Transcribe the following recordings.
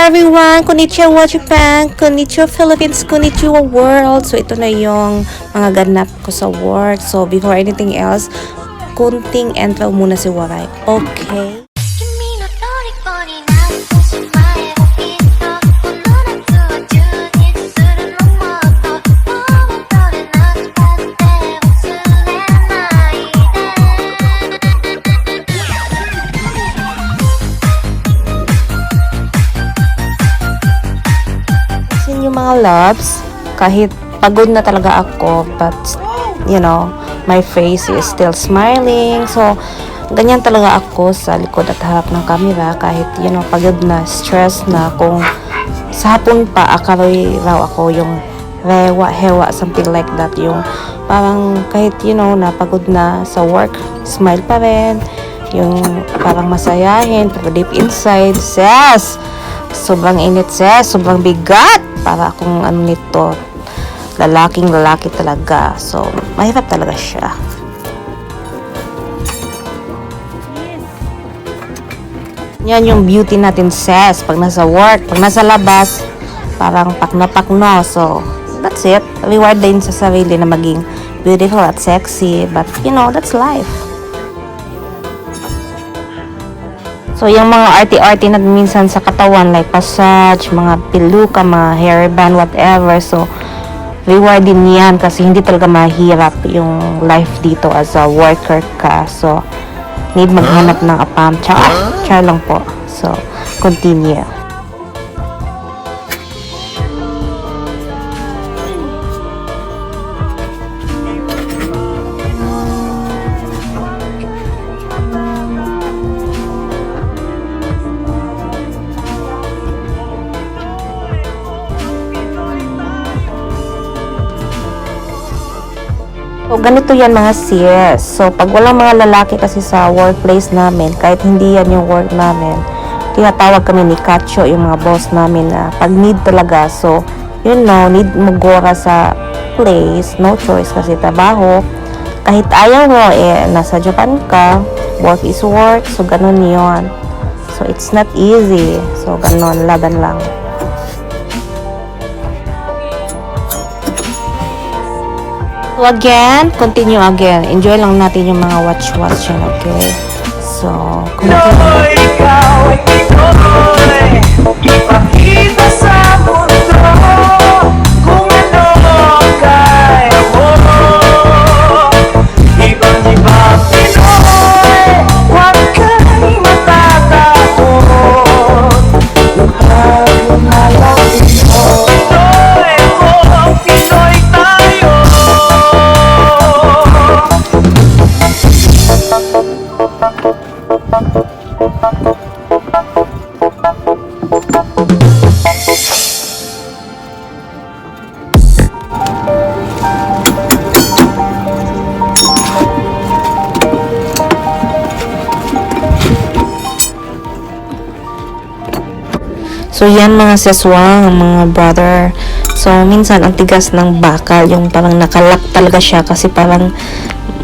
everyone! Konnichiwa Japan! Konnichiwa Philippines! Konnichiwa world! So ito na yung mga ganap ko sa work. So before anything else, kunting intro muna si Waray. Okay? Yung mga loves, kahit pagod na talaga ako, but you know, my face is still smiling. So ganyan talaga ako sa likod at harap ng camera, kahit you know, pagod na, stress na. Kung sa hapon pa, akaroy raw ako yung hewa, something like that. Yung parang kahit you know, napagod na sa work, smile pa rin. Yung parang masayahin, pero deep inside, yes, sobrang init, sis, sobrang bigat. Para akong ano nito, lalaking lalaki talaga. So, mahirap talaga siya. Yan yung beauty natin, sis. Pag nasa work, pag nasa labas, parang pakno. So, that's it. Reward din sa sarili na maging beautiful at sexy. But, you know, that's life. So, yung mga arty-arty na minsan sa katawan, like massage, mga piluka, mga hairband, whatever. So, reward din yan kasi hindi talaga mahirap yung life dito as a worker ka. So, need maghanap ng apam. Char lang po. So, continue. So, ganito yan mga sis. So, pag walang mga lalaki kasi sa workplace namin, kahit hindi yan yung work namin, tinatawag kami ni Kacho, yung mga boss namin na pag need talaga. So, you know, need magora sa place, no choice kasi trabaho. Kahit ayaw mo, nasa Japan ka, work is work, so ganun yon. So, it's not easy. So, ganun, laban lang. So again, continue again. Enjoy lang natin yung mga watch yan, okay? So, continue. Ikaw ay Pinoy, ipakita sa mundo kung ano kaya mo. Ibang-ibang Pinoy, huwag kang matatakot. Lumayo na lang Pinoy, Pinoy tayo. So, yan mga seswang, mga brother. So, minsan, ang tigas ng bakal, yung parang nakalak talaga siya kasi parang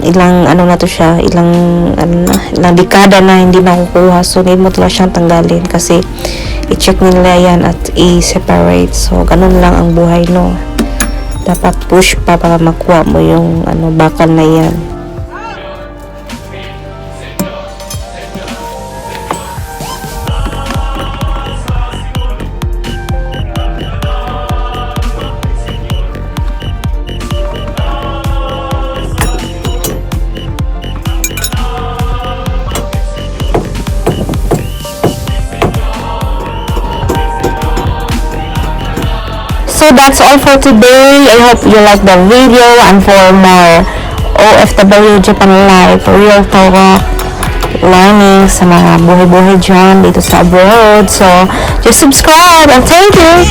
ilang, ano na to siya, ilang dekada na hindi nakukuha. So, need mo talaga siyang tanggalin kasi i-check nila yan at i-separate. So, ganun lang ang buhay, no? Dapat push pa para makuha mo yung bakal na yan. So that's all for today. I hope you like the video, and for more OFW Japan life, real talk, learning sa mga buhay-buhay dyan dito sa abroad. So just subscribe and thank you!